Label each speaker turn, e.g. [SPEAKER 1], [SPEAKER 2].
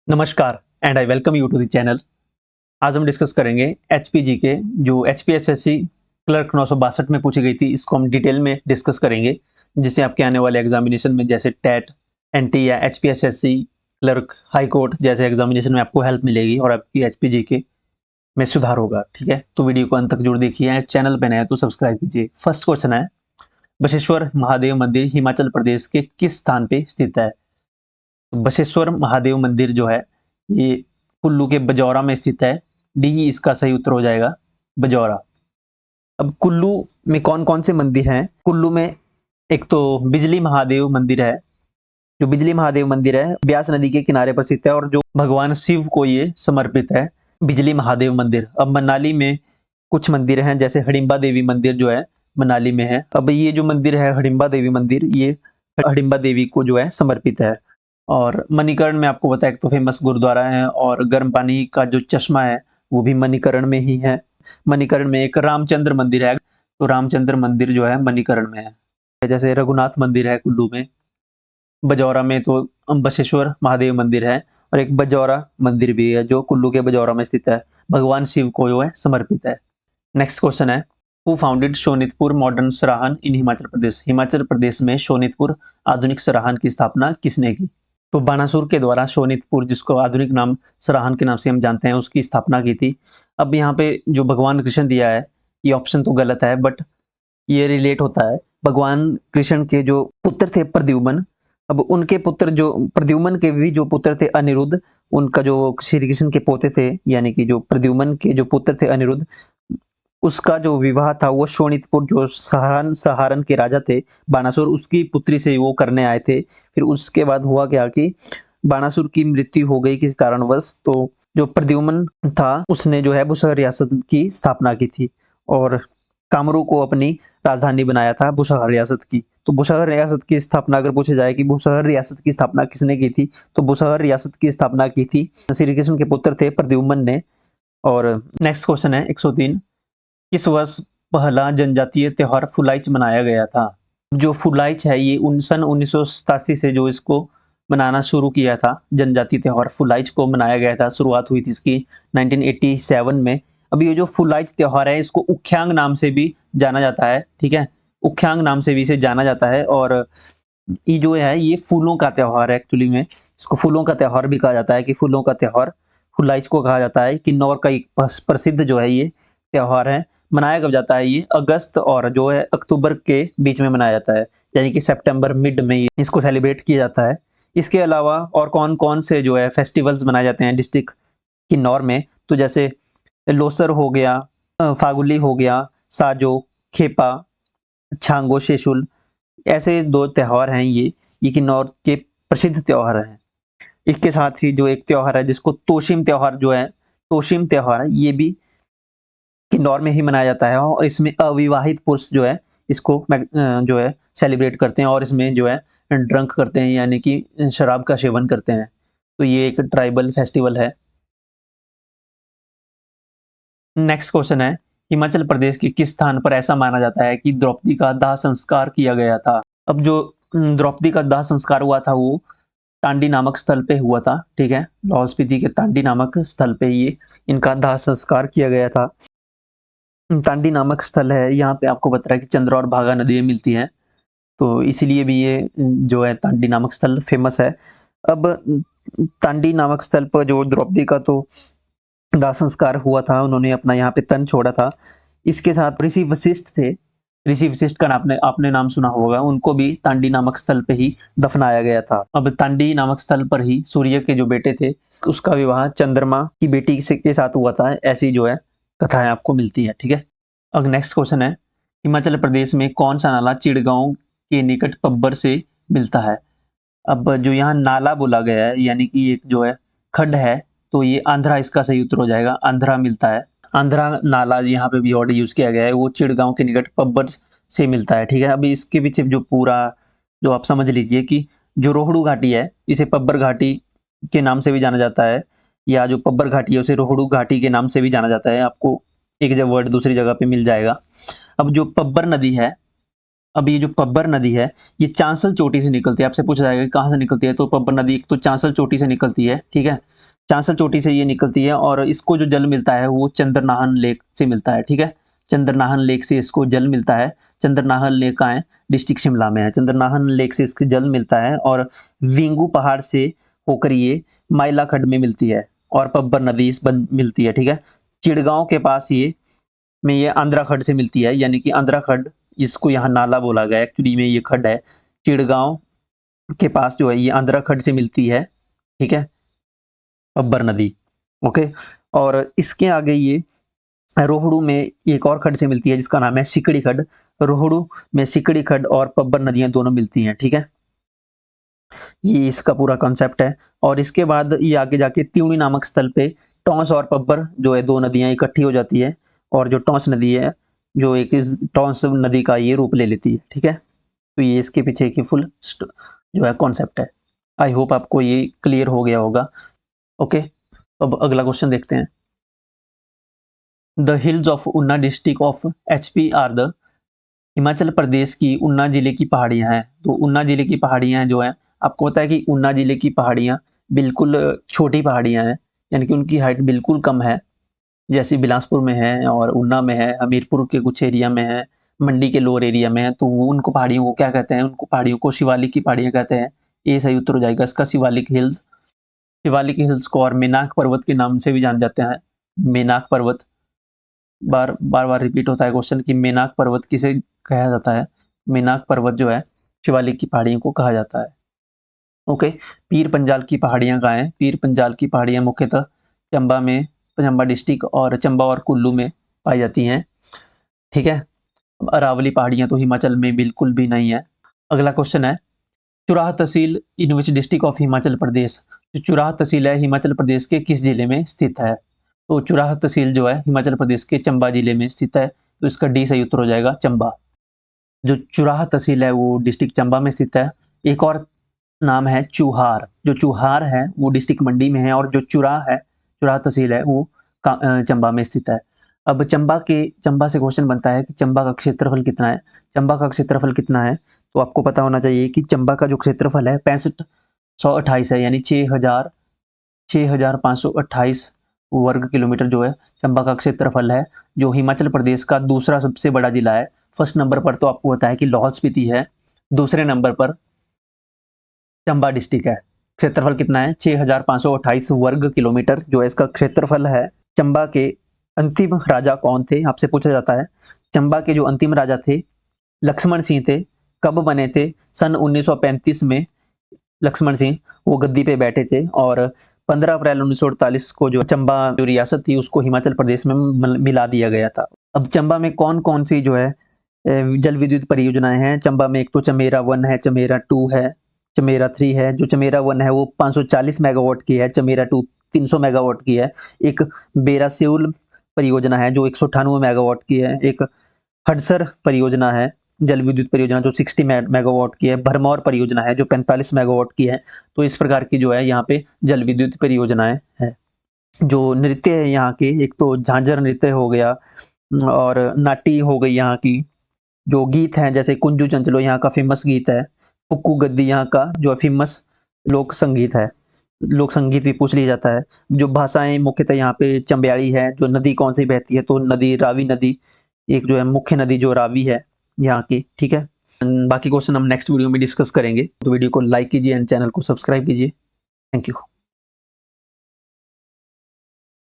[SPEAKER 1] नमस्कार and I welcome you to the channel. आज हम डिस्कस करेंगे एचपीजी के जो एचपीएसएससी क्लर्क 962 में पूछी गई थी, इसको हम डिटेल में डिस्कस करेंगे, जिससे आपके आने वाले एग्जामिनेशन में जैसे टेट, एनटी या एचपीएसएससी क्लर्क, हाई कोर्ट जैसे एग्जामिनेशन में आपको हेल्प मिलेगी और आपकी एचपीजी के में सुधार होगा। ठीक है, तो वीडियो को अंत तक जरूर देखिए। चैनल पर नए हैं तो सब्सक्राइब कीजिए। फर्स्ट क्वेश्चन है, बशेश्वर महादेव मंदिर हिमाचल प्रदेश के किस स्थान पे स्थित है? बशेश्वर महादेव मंदिर जो है ये कुल्लू के बजौरा में स्थित है। डी ही इसका सही उत्तर हो जाएगा, बजौरा। अब कुल्लू में कौन कौन से मंदिर हैं? कुल्लू में एक तो बिजली महादेव मंदिर है। जो बिजली महादेव मंदिर है ब्यास नदी के किनारे पर स्थित है और जो भगवान शिव को ये समर्पित है, बिजली महादेव मंदिर। अब मनाली में कुछ मंदिर हैं, जैसे हडिम्बा देवी मंदिर जो है मनाली में है। अब ये जो मंदिर है हडिम्बा देवी मंदिर, ये हडिम्बा देवी को जो है समर्पित है। और मणिकर्ण में आपको पता है एक तो फेमस गुरुद्वारा है, और गर्म पानी का जो चश्मा है वो भी मणिकर्ण में ही है। मणिकर्ण में एक रामचंद्र मंदिर है, तो रामचंद्र मंदिर जो है मणिकर्ण में है। जैसे रघुनाथ मंदिर है कुल्लू में। बजौरा में तो बशेश्वर महादेव मंदिर है, और एक बजौरा मंदिर भी है जो कुल्लू के बजौरा में स्थित है, भगवान शिव को जो है समर्पित है। नेक्स्ट क्वेश्चन है, हु फाउंडेड शोनितपुर मॉडर्न सराहन इन हिमाचल प्रदेश? हिमाचल प्रदेश में शोनितपुर आधुनिक सराहन की स्थापना किसने की? तो बानासुर के द्वारा शोनितपुर, जिसको आधुनिक नाम सराहन के नाम से हम जानते हैं, उसकी स्थापना की थी। अब यहाँ पे जो भगवान कृष्ण दिया है, ये ऑप्शन तो गलत है, बट ये रिलेट होता है। भगवान कृष्ण के जो पुत्र थे प्रद्युम्न, अब उनके पुत्र जो प्रद्युम्न के भी जो पुत्र थे अनिरुद्ध, उनका जो श्री कृष्ण के पोते थे, यानी कि जो प्रद्युम्न के जो पुत्र थे अनिरुद्ध, उसका जो विवाह था वो शोणितपुर, जो सहारन के राजा थे बानासुर, उसकी पुत्री से वो करने आए थे। फिर उसके बाद हुआ क्या कि बानासुर की मृत्यु हो गई किसी कारणवश, तो जो प्रद्युम्न था उसने जो है बुसहर रियासत की स्थापना की थी, और कामरू को अपनी राजधानी बनाया था बुसहर रियासत की। तो बुसहर रियासत की स्थापना अगर पूछे जाए कि बुसहर रियासत की स्थापना किसने की थी, तो बुसहर रियासत की स्थापना की थी श्री कृष्ण के पुत्र थे प्रद्युम्न ने। और नेक्स्ट क्वेश्चन है 103, किस वर्ष पहला जनजातीय त्योहार फुलाइच मनाया गया था? जो फुलाइच है ये सन 1987 से जो इसको मनाना शुरू किया था, जनजातीय त्योहार फुलाइच को मनाया गया था, शुरुआत हुई थी इसकी 1987 में। अब ये जो फुलाइच त्योहार है इसको उख्यांग नाम से भी जाना जाता है। ठीक है, उख्यांग नाम से भी इसे जाना जाता है, और ये जो है ये फूलों का त्योहार है। एक्चुअली में इसको फूलों का त्योहार भी कहा जाता है, कि फूलों का त्योहार फुलाइच को कहा जाता है। किन्नौर का एक प्रसिद्ध जो है ये त्योहार है। मनाया कब जाता है? ये अगस्त और जो है अक्टूबर के बीच में मनाया जाता है, यानी कि सितंबर मिड में इसको सेलिब्रेट किया जाता है। इसके अलावा और कौन कौन से जो है फेस्टिवल्स मनाए जाते हैं डिस्ट्रिक्ट किन्नौर में? तो जैसे लोसर हो गया, फागुली हो गया, साजो, खेपा, छांगो, शेशुल, ऐसे दो त्योहार हैं। ये किन्नौर के प्रसिद्ध त्योहार हैं। इसके साथ ही जो एक त्योहार है जिसको तोशिम त्योहार जो है, तोशिम त्योहार है, ये भी किन्नौर में ही मनाया जाता है, और इसमें अविवाहित पुरुष जो है इसको जो है सेलिब्रेट करते हैं, और इसमें जो है ड्रंक करते हैं, यानी कि शराब का सेवन करते हैं। तो ये एक ट्राइबल फेस्टिवल है। नेक्स्ट क्वेश्चन है, हिमाचल प्रदेश के किस स्थान पर ऐसा माना जाता है कि द्रौपदी का दाह संस्कार किया गया था? अब जो द्रौपदी का दाह संस्कार हुआ था वो टांडी नामक स्थल पे हुआ था। ठीक है, लाहौल स्पीति के टांडी नामक स्थल पे ये इनका दाह संस्कार किया गया था। टांडी नामक स्थल है, यहाँ पे आपको पता है कि चंद्रा और भागा नदियां मिलती हैं, तो इसीलिए भी ये जो है टांडी नामक स्थल फेमस है। अब टांडी नामक स्थल पर जो द्रौपदी का तो दाह संस्कार हुआ था, उन्होंने अपना यहाँ पे तन छोड़ा था। इसके साथ ऋषि वशिष्ठ थे, ऋषि वशिष्ठ का आपने आपने नाम सुना होगा, उनको भी तांडी नामक स्थल पे ही दफनाया गया था। अब तांडी नामक स्थल पर ही सूर्य के जो बेटे थे उसका विवाह चंद्रमा की बेटी से के साथ हुआ था, ऐसी जो है कथाएं आपको मिलती है। ठीक है, अब नेक्स्ट क्वेश्चन है, हिमाचल प्रदेश में कौन सा नाला चिड़गांव के निकट पब्बर से मिलता है? अब जो यहाँ नाला बोला गया है, यानी कि एक जो है खड्ड है, तो ये आंध्रा इसका सही उत्तर हो जाएगा, आंध्रा मिलता है। आंध्रा नाला यहाँ पे भी वर्ड यूज किया गया है, वो चिड़गांव के निकट पब्बर से मिलता है। ठीक है, अभी इसके पीछे जो पूरा जो आप समझ लीजिए कि जो रोहड़ू घाटी है इसे पब्बर घाटी के नाम से भी जाना जाता है, या जो पब्बर घाटी है उसे रोहड़ू घाटी के नाम से भी जाना जाता है। आपको एक जगह वर्ड दूसरी जगह पे मिल जाएगा। अब जो पब्बर नदी है अब ये जो पब्बर नदी है ये चांसल चोटी से निकलती है। आपसे पूछा जाएगा कहाँ से निकलती है, तो पब्बर नदी एक तो चांसल चोटी से निकलती है, ठीक है, चांसल चोटी से ये निकलती है और इसको जो जल मिलता है वो चंद्रनाहन लेक से मिलता है, ठीक है, चंद्रनाहन लेक से इसको जल मिलता है। चंद्रनाहन लेक कहाँ है, डिस्ट्रिक्ट शिमला में है। चंद्रनाहन लेक से इसके जल मिलता है और विंगू पहाड़ से होकर ये माइला खड्ड में मिलती है और पब्बर नदी इस मिलती है, ठीक है। चिड़गांव के पास ये आंध्रा खड्ड से मिलती है, यानी कि आंध्रा खड्ड, इसको यहाँ नाला बोला गया, एक्चुअली में ये खड्ड है। चिड़गांव के पास जो है ये आंध्रा खड्ड से मिलती है, ठीक है, पब्बर नदी, ओके। और इसके आगे ये रोहड़ू में एक और खड्ड से मिलती है जिसका नाम है सिकड़ी खड्ड। रोहड़ू में सिकड़ी खड्ड और पब्बर नदियां दोनों मिलती हैं, ठीक है। ये इसका पूरा कॉन्सेप्ट है। और इसके बाद ये आगे जाके त्यूणी नामक स्थल पे टॉन्स और पब्बर जो है दो नदियां इकट्ठी हो जाती है और जो टॉन्स नदी है जो एक इस टॉन्स नदी का ये रूप ले लेती है, ठीक है। तो ये इसके पीछे की फुल जो है कॉन्सेप्ट है। आई होप आपको ये क्लियर हो गया होगा, ओके। अब अगला क्वेश्चन देखते हैं। The hills of Una district of HP are the, Himachal Pradesh की उन्ना जिले की पहाड़ियां हैं। तो उन्ना जिले की पहाड़ियां जो है, आपको पता है कि उन्ना जिले की पहाड़ियां बिल्कुल छोटी पहाड़ियां हैं, यानी कि उनकी हाइट बिल्कुल कम है, जैसे बिलासपुर में है और उन्ना में है, हमीरपुर के कुछ एरिया में है, मंडी के लोअर एरिया में है। तो वो उनको पहाड़ियों को क्या कहते हैं, उनको पहाड़ियों को शिवालिक की पहाड़ियां कहते हैं। ये सही उत्तर हो जाएगा इसका, शिवालिक हिल्स। शिवालिक हिल्स को और मेनाक पर्वत के नाम से भी जान जाते हैं। मेनाक पर्वत, बार बार रिपीट होता है क्वेश्चन कि मेनाक पर्वत किसे कहा जाता है। मेनाक पर्वत जो है शिवालिक की पहाड़ियों को कहा जाता है, ओके। पीर पंजाल की पहाड़ियां कहाँ हैं, पीर पंजाल की पहाड़ियां मुख्यतः चंबा में, चंबा डिस्ट्रिक्ट और चंबा और कुल्लू में पाई जाती हैं, ठीक है। अरावली पहाड़ियां तो हिमाचल में बिल्कुल भी नहीं है। अगला क्वेश्चन है, चुराह तहसील इन which district of Himachal Pradesh. जो चुराह तहसील है हिमाचल प्रदेश के किस जिले में स्थित है। तो चुराह तहसील जो है हिमाचल प्रदेश के चंबा जिले में स्थित है, तो इसका डी सही उत्तर हो जाएगा, चंबा। जो चुराह तहसील है वो डिस्ट्रिक्ट चंबा में स्थित है। एक और नाम है चुहार, जो चुहार है वो डिस्ट्रिक्ट मंडी में है और जो चुराह है, चुराह तहसील है वो चंबा में स्थित है। अब चंबा से क्वेश्चन बनता है कि चंबा का क्षेत्रफल कितना है। चंबा का क्षेत्रफल कितना है, तो आपको पता होना चाहिए कि चंबा का जो क्षेत्रफल है 6528 है, यानी 6528 वर्ग किलोमीटर जो है चंबा का क्षेत्रफल है, जो हिमाचल प्रदेश का दूसरा सबसे बड़ा जिला है। फर्स्ट नंबर पर तो आपको पता है कि लाहौल स्पीति है, दूसरे नंबर पर चंबा डिस्ट्रिक्ट है। क्षेत्रफल कितना है, 6528 वर्ग किलोमीटर जो है इसका क्षेत्रफल है। चंबा के अंतिम राजा कौन थे, आपसे पूछा जाता है। चंबा के जो अंतिम राजा थे लक्ष्मण सिंह थे। कब बने थे, सन 1935 में लक्ष्मण सिंह वो गद्दी पे बैठे थे और 15 अप्रैल 1948 को जो चंबा जो रियासत थी उसको हिमाचल प्रदेश में मिला दिया गया था। अब चंबा में कौन कौन सी जो है जल विद्युत परियोजनाएं हैं। चंबा में एक तो चमेरा 1 है, चमेरा 2 है, चमेरा 3 है। जो चमेरा 1 है वो 540 मेगावाट की है, चमेरा 2 300 मेगावाट की है। एक बेरासेउल परियोजना है जो 198 मेगावाट की है। एक हडसर परियोजना है जल विद्युत परियोजना जो 60 मेगावाट की है। भरमौर परियोजना है जो 45 मेगावाट की है। तो इस प्रकार की जो है यहाँ पे जल विद्युत परियोजनाएं हैं। जो नृत्य है यहाँ के, एक तो झांझर नृत्य हो गया और नाटी हो गई यहाँ की। जो गीत हैं जैसे कुंजू चंचलो यहाँ का फेमस गीत है। पुक्कू गद्दी यहाँ का जो फेमस लोक संगीत है, लोक संगीत भी पूछ लिया जाता है। जो भाषाएं मुख्यतः यहाँ पे चंबयाड़ी है। जो नदी कौन सी बहती है, तो नदी रावी नदी एक जो है मुख्य नदी जो रावी है यहाँ की, ठीक है। बाकी क्वेश्चन हम नेक्स्ट वीडियो में डिस्कस करेंगे। तो वीडियो को लाइक कीजिए एंड चैनल को सब्सक्राइब कीजिए। Thank you.